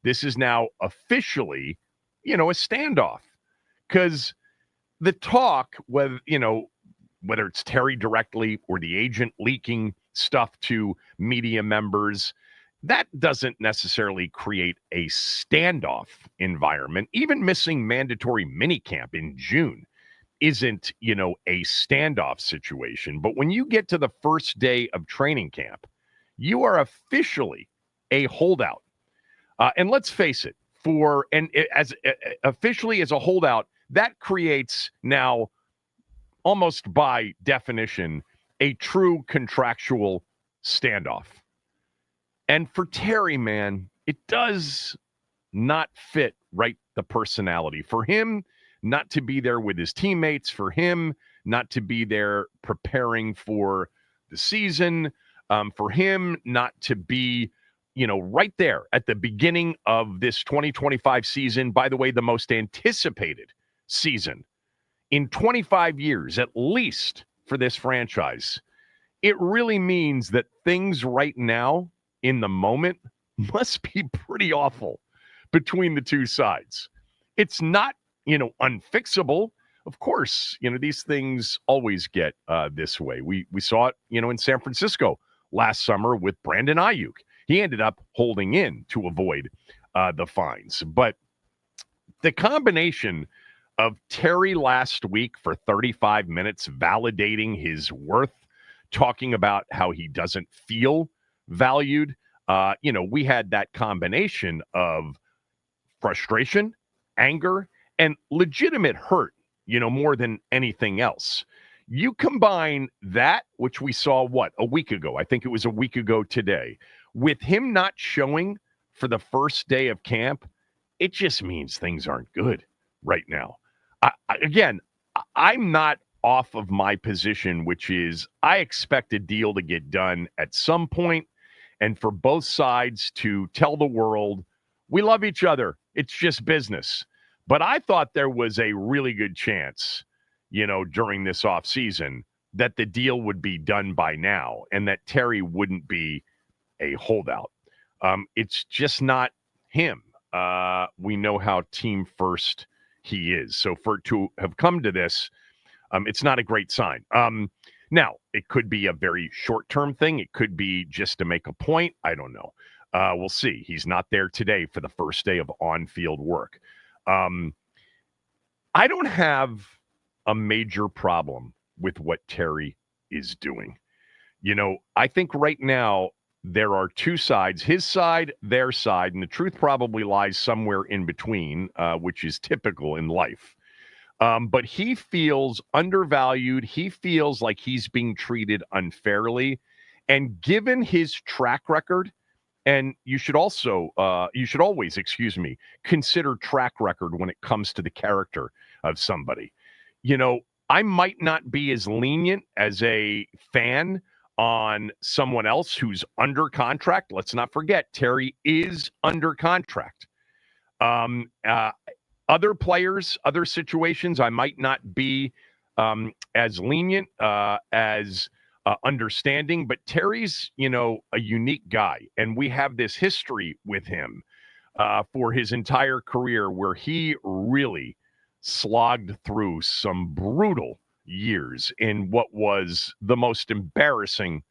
This is now officially, a standoff. Because the talk, whether it's Terry directly or the agent leaking stuff to media members, that doesn't necessarily create a standoff environment. Even missing mandatory minicamp in June isn't, a standoff situation. But when you get to the first day of training camp, you are officially a holdout. And let's face it, officially as a holdout, that creates now, almost by definition, a true contractual standoff. And for Terry, man, it does not fit the personality. For him not to be there with his teammates, for him not to be there preparing for the season, for him not to be, right there at the beginning of this 2025 season, by the way, the most anticipated season in 25 years, at least for this franchise. It really means that things right now in the moment must be pretty awful between the two sides. It's not, unfixable. Of course, these things always get this way. We saw it, in San Francisco last summer with Brandon Ayuk. He ended up holding in to avoid the fines. But the combination of Terry last week for 35 minutes validating his worth, talking about how he doesn't feel valued, we had that combination of frustration, anger, and legitimate hurt, more than anything else. You combine that, which we saw, a week ago? I think it was a week ago today, with him not showing for the first day of camp, it just means things aren't good right now. I'm not off of my position, which is I expect a deal to get done at some point, and for both sides to tell the world, we love each other. It's just business. But I thought there was a really good chance, during this offseason that the deal would be done by now and that Terry wouldn't be a holdout. It's just not him. We know how team first he is. So for it to have come to this, it's not a great sign. Now, it could be a very short-term thing. It could be just to make a point. I don't know. We'll see. He's not there today for the first day of on-field work. I don't have a major problem with what Terry is doing. I think right now there are two sides, his side, their side, and the truth probably lies somewhere in between, which is typical in life. But he feels undervalued. He feels like he's being treated unfairly. And given his track record, and you should always, consider track record when it comes to the character of somebody. I might not be as lenient as a fan on someone else who's under contract. Let's not forget, Terry is under contract. Other players, other situations, I might not be as lenient, as understanding, but Terry's, a unique guy. And we have this history with him for his entire career where he really slogged through some brutal years in what was the most embarrassing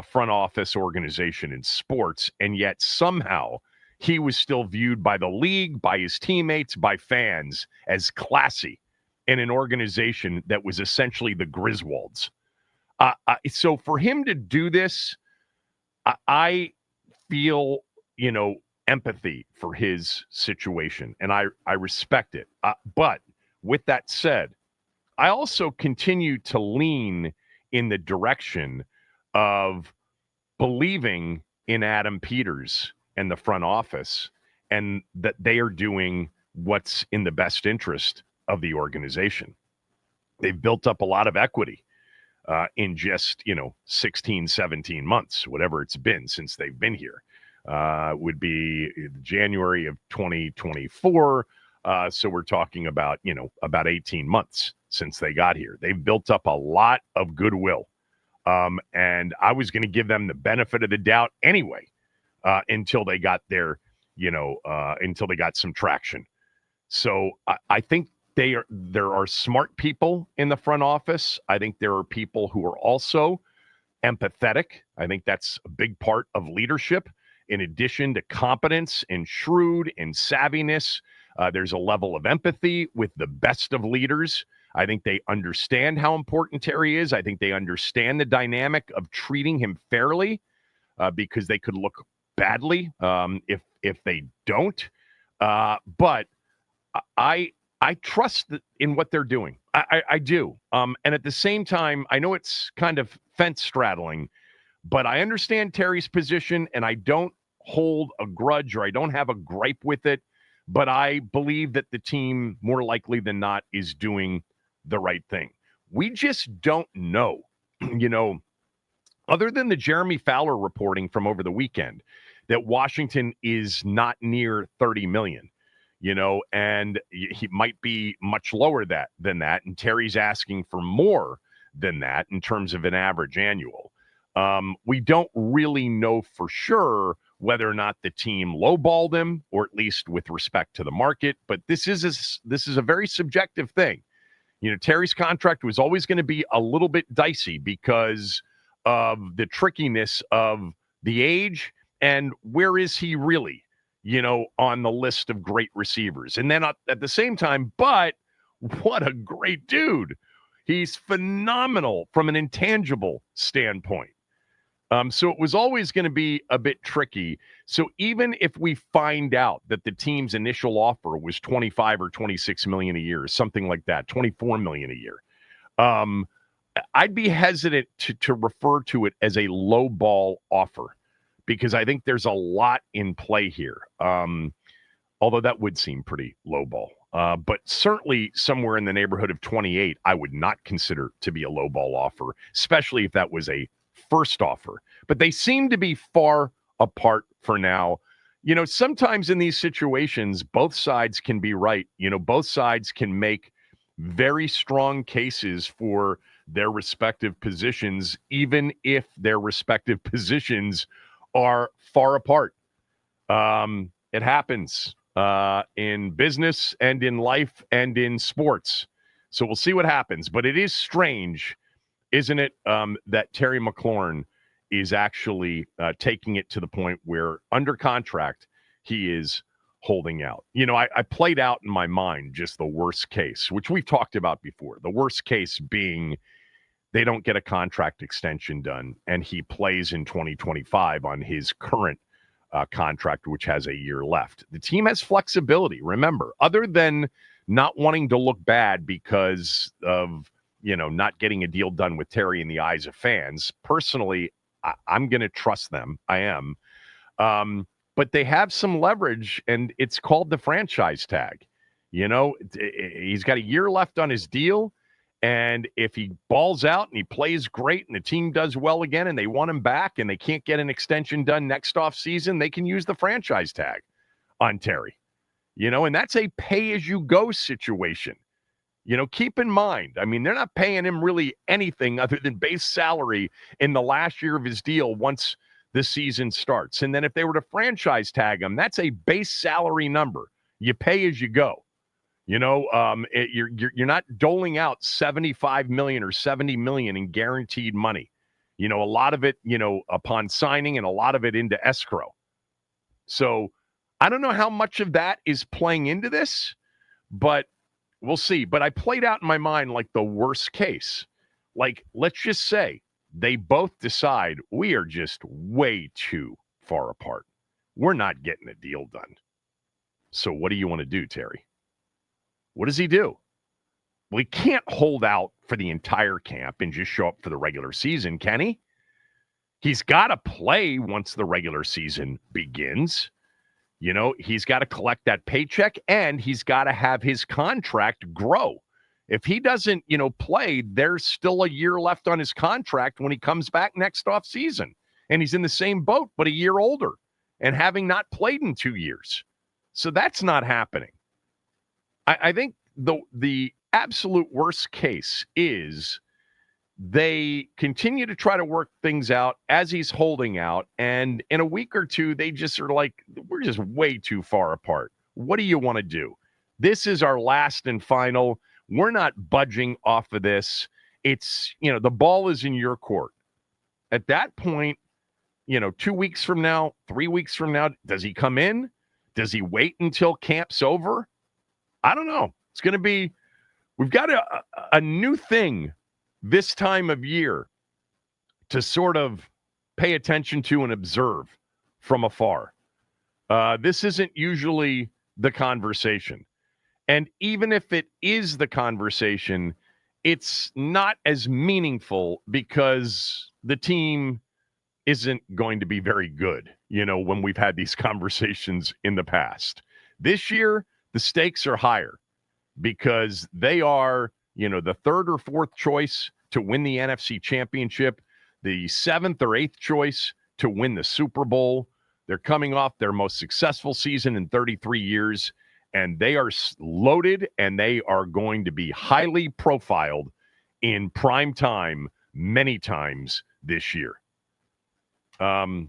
front office organization in sports. And yet somehow he was still viewed by the league, by his teammates, by fans as classy in an organization that was essentially the Griswolds. So for him to do this, I feel, empathy for his situation, and I respect it. But with that said, I also continue to lean in the direction of believing in Adam Peters and the front office, and that they are doing what's in the best interest of the organization. They've built up a lot of equity in just, 16, 17 months, whatever it's been since they've been here. Would be January of 2024. So we're talking about, about 18 months since they got here. They've built up a lot of goodwill. And I was going to give them the benefit of the doubt anyway, until they got their until they got some traction. So I think there are smart people in the front office. I think there are people who are also empathetic. I think that's a big part of leadership. In addition to competence and shrewd and savviness, there's a level of empathy with the best of leaders. I think they understand how important Terry is. I think they understand the dynamic of treating him fairly, because they could look badly if they don't. But I trust in what they're doing. I do. And at the same time, I know it's kind of fence straddling, but I understand Terry's position, and I don't hold a grudge or I don't have a gripe with it. But I believe that the team, more likely than not, is doing the right thing. We just don't know, other than the Jeremy Fowler reporting from over the weekend, that Washington is not near $30 million. And he might be much lower than that. And Terry's asking for more than that in terms of an average annual. We don't really know for sure whether or not the team lowballed him, or at least with respect to the market. But this is a very subjective thing. Terry's contract was always going to be a little bit dicey because of the trickiness of the age and where is he really, on the list of great receivers. And then at the same time, but what a great dude. He's phenomenal from an intangible standpoint. So it was always going to be a bit tricky. So even if we find out that the team's initial offer was 25 or 26 million a year, something like that, 24 million a year, I'd be hesitant to refer to it as a low ball offer, because I think there's a lot in play here. Although that would seem pretty low ball. But certainly somewhere in the neighborhood of 28, I would not consider to be a low ball offer, especially if that was a first offer. But they seem to be far apart for now. Sometimes in these situations, both sides can be right. Both sides can make very strong cases for their respective positions, even if their respective positions are far apart. It happens in business and in life and in sports. So we'll see what happens. But it is strange, isn't it, that Terry McLaurin is actually taking it to the point where under contract he is holding out. I played out in my mind just the worst case, which we've talked about before. The worst case being they don't get a contract extension done and he plays in 2025 on his current contract, which has a year left. The team has flexibility, remember, other than not wanting to look bad because of, not getting a deal done with Terry in the eyes of fans. Personally, I'm going to trust them. I am. But they have some leverage, and it's called the franchise tag. He's got a year left on his deal. And if he balls out and he plays great and the team does well again and they want him back and they can't get an extension done next offseason, they can use the franchise tag on Terry. And that's a pay-as-you-go situation. Keep in mind, they're not paying him really anything other than base salary in the last year of his deal once the season starts. And then if they were to franchise tag him, that's a base salary number. You pay as you go. You're not doling out 75 million or 70 million in guaranteed money. A lot of it, upon signing, and a lot of it into escrow. So I don't know how much of that is playing into this, but we'll see. But I played out in my mind like the worst case. Like, let's just say they both decide we are just way too far apart. We're not getting a deal done. So what do you want to do, Terry? What does he do? Well, he can't hold out for the entire camp and just show up for the regular season, can he? He's got to play once the regular season begins. He's got to collect that paycheck, and he's got to have his contract grow. If he doesn't, play, there's still a year left on his contract when he comes back next offseason. And he's in the same boat, but a year older and having not played in 2 years. So that's not happening. I think the absolute worst case is they continue to try to work things out as he's holding out. And in a week or two, they just are like, we're just way too far apart. What do you want to do? This is our last and final. We're not budging off of this. It's, the ball is in your court. At that point, 2 weeks from now, 3 weeks from now, does he come in? Does he wait until camp's over? I don't know. It's going to be, we've got a new thing this time of year to sort of pay attention to and observe from afar. This isn't usually the conversation. And even if it is the conversation, it's not as meaningful because the team isn't going to be very good, when we've had these conversations in the past. This year, the stakes are higher because they are, the third or fourth choice to win the NFC Championship, the seventh or eighth choice to win the Super Bowl. They're coming off their most successful season in 33 years, and they are loaded, and they are going to be highly profiled in prime time many times this year. I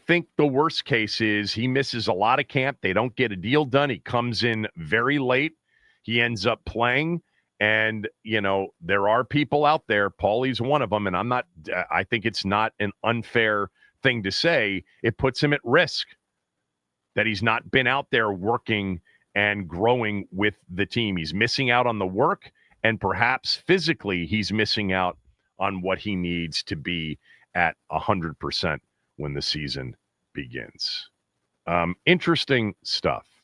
think the worst case is he misses a lot of camp. They don't get a deal done. He comes in very late. He ends up playing. And, there are people out there. Paulie's one of them. And I think it's not an unfair thing to say. It puts him at risk that he's not been out there working and growing with the team. He's missing out on the work, and perhaps physically he's missing out on what he needs to be at 100% when the season begins. Interesting stuff.